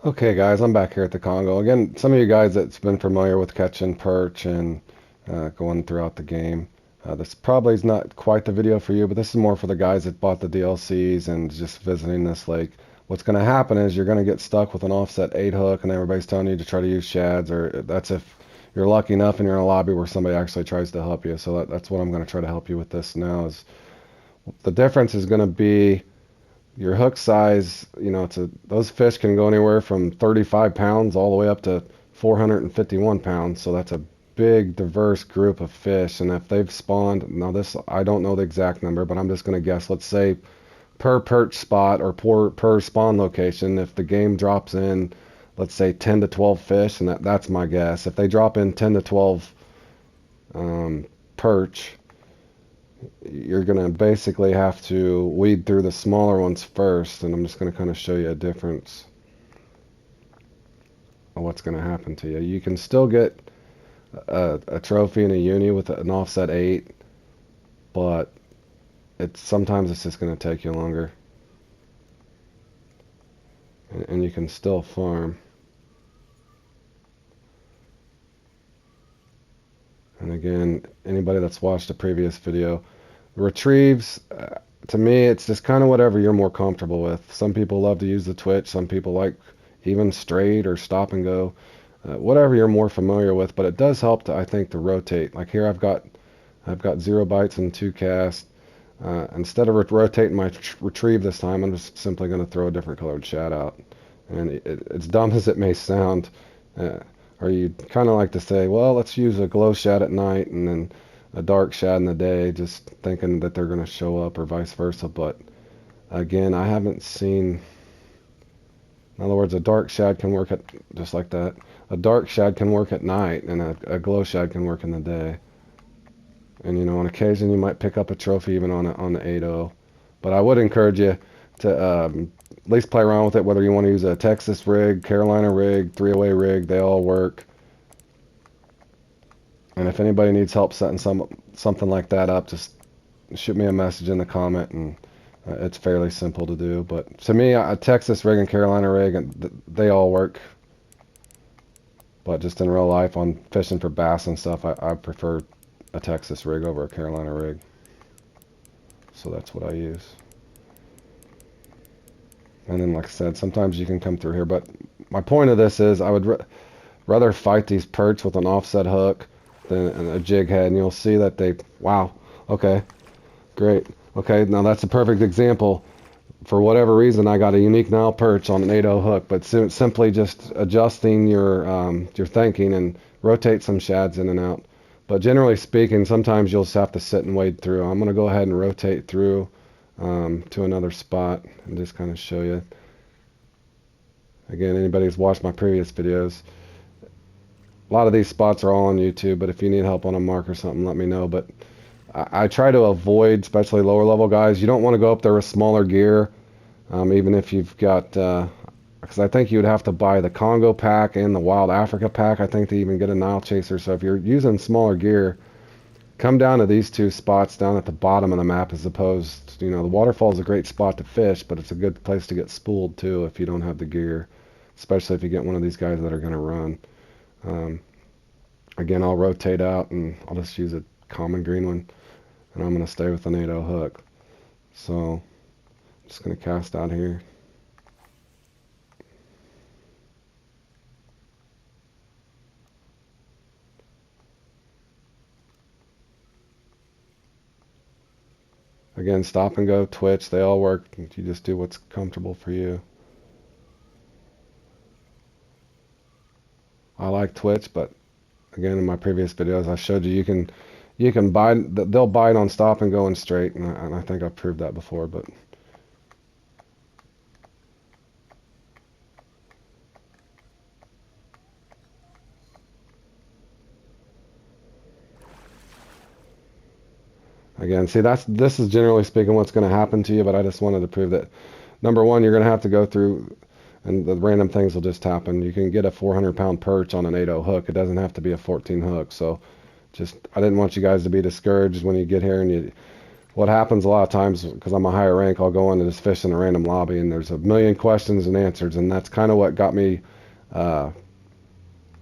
Okay guys, I'm back here at the Congo. Again, some of you guys that's been familiar with catching perch and going throughout the game, this probably is not quite the video for you, but this is more for the guys that bought the DLCs and just visiting this lake. What's going to happen is you're going to get stuck with an offset 8 hook and everybody's telling you to try to use shads, or that's if you're lucky enough and you're in a lobby where somebody actually tries to help you. So that's what I'm going to try to help you with this now. Is the difference is going to be your hook size. Those fish can go anywhere from 35 pounds all the way up to 451 pounds. So that's a big, diverse group of fish. And if they've spawned, now this, I don't know the exact number, but I'm just going to guess, let's say per perch spot or per spawn location, if the game drops in, let's say 10 to 12 fish, and that's my guess. If they drop in 10 to 12 perch, you're going to basically have to weed through the smaller ones first, and I'm just going to kind of show you a difference of what's going to happen to you. You can still get a trophy in a uni with an offset 8, but sometimes it's just going to take you longer, and you can still farm. And again, anybody that's watched a previous video, retrieves, to me, it's just kind of whatever you're more comfortable with. Some people love to use the twitch. Some people like even straight or stop and go. Whatever you're more familiar with, but it does help I think, to rotate. Like here, I've got 0 bites and 2 casts. Instead of rotating my retrieve this time, I'm just simply going to throw a different colored shad out. And it's dumb as it may sound, or you kind of like to say, well, let's use a glow shad at night and then a dark shad in the day, just thinking that they're going to show up, or vice versa. But again, I haven't seen, in other words, a dark shad can work at, just like that, a dark shad can work at night, and a glow shad can work in the day. And on occasion you might pick up a trophy even on the 8.0. But I would encourage you to at least play around with it, whether you want to use a Texas rig, Carolina rig, 3-away rig, they all work. And if anybody needs help setting something like that up, just shoot me a message in the comment, and it's fairly simple to do. But to me, a Texas rig and Carolina rig, they all work. But just in real life, on fishing for bass and stuff, I prefer a Texas rig over a Carolina rig. So that's what I use. And then, like I said, sometimes you can come through here. But my point of this is, I would rather fight these perch with an offset hook than a jig head. And you'll see that wow, okay, great. Okay, now that's a perfect example. For whatever reason, I got a unique Nile perch on an 8.0 hook, but simply just adjusting your thinking and rotate some shads in and out. But generally speaking, sometimes you'll just have to sit and wade through. I'm going to go ahead and rotate through to another spot and just kind of show you. Again, anybody who's watched my previous videos, a lot of these spots are all on YouTube, but if you need help on a mark or something, let me know. But I try to avoid, especially lower level guys. You don't want to go up there with smaller gear, even if you've got, because I think you would have to buy the Congo pack and the Wild Africa pack, I think, to even get a Nile chaser. So if you're using smaller gear, come down to these 2 spots down at the bottom of the map, as opposed, the waterfall is a great spot to fish, but it's a good place to get spooled too if you don't have the gear, especially if you get one of these guys that are going to run. Again, I'll rotate out and I'll just use a common green one, and I'm going to stay with an 8.0 hook. So I'm just going to cast out here. Again, stop and go, twitch, they all work. You just do what's comfortable for you. I like twitch, but again, in my previous videos, I showed you can bite. They'll bite on stop and go and straight, and I think I've proved that before. But again, see, this is generally speaking what's going to happen to you. But I just wanted to prove that, number one, you're going to have to go through, and the random things will just happen. You can get a 400-pound perch on an 8.0 hook. It doesn't have to be a 14 hook. So I didn't want you guys to be discouraged when you get here and what happens a lot of times, because I'm a higher rank, I'll go into this fish in a random lobby and there's a million questions and answers, and that's kind of what got me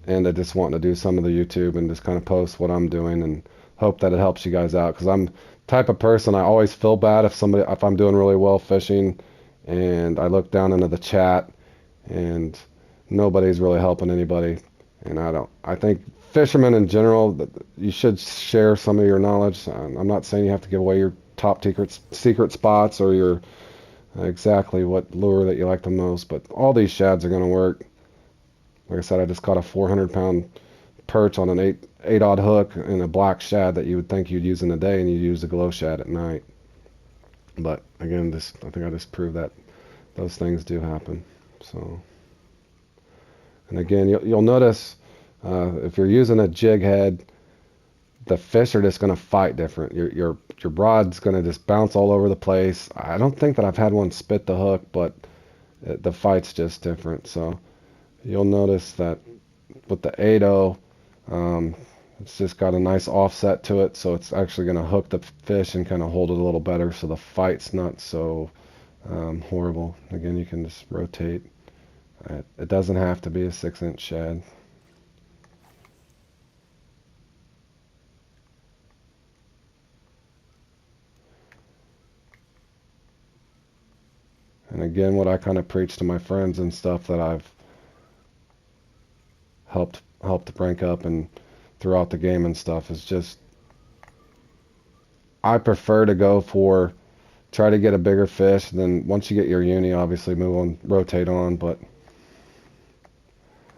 into just wanting to do some of the YouTube and just kind of post what I'm doing and hope that it helps you guys out, because I'm the type of person, I always feel bad if I'm doing really well fishing and I look down into the chat and nobody's really helping anybody. And I think fishermen in general, you should share some of your knowledge. I'm not saying you have to give away your top secret spots or your exactly what lure that you like the most, but all these shads are going to work. Like I said, I just caught a 400-pound perch on an 8-odd hook in a black shad that you would think you'd use in the day, and you use a glow shad at night. But again, I think I just proved that those things do happen. So, and again, you'll notice if you're using a jig head, the fish are just going to fight different. Your rod's going to just bounce all over the place. I don't think that I've had one spit the hook, but the fight's just different. So you'll notice that with the 8.0, it's just got a nice offset to it, so it's actually going to hook the fish and kind of hold it a little better, so the fight's not so horrible. Again, you can just rotate. It doesn't have to be a 6-inch shad. And again, what I kind of preach to my friends and stuff that I've helped rank up and throughout the game and stuff is just, I prefer to try to get a bigger fish. Then once you get your uni, obviously rotate on. But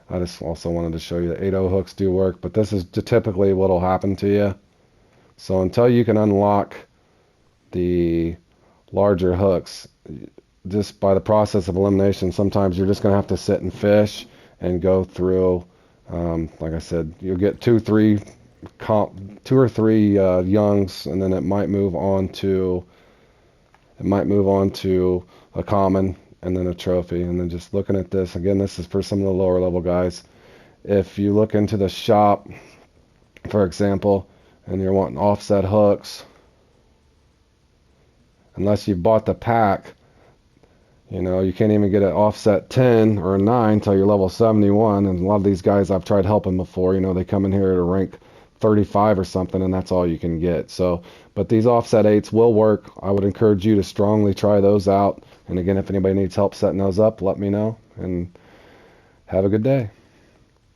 I just also wanted to show you that 8.0 hooks do work, but this is typically what will happen to you. So until you can unlock the larger hooks, just by the process of elimination, sometimes you're just going to have to sit and fish and go through. Like I said, you'll get two or three youngs, and then it might move on to a common and then a trophy. And then just looking at this again, this is for some of the lower level guys. If you look into the shop, for example, and you're wanting offset hooks, unless you bought the pack, you can't even get an offset 10 or a 9 until you're level 71. And a lot of these guys I've tried helping before, they come in here at a rank 35 or something, and that's all you can get. So, but these offset 8s will work. I would encourage you to strongly try those out. And again, if anybody needs help setting those up, let me know, and have a good day.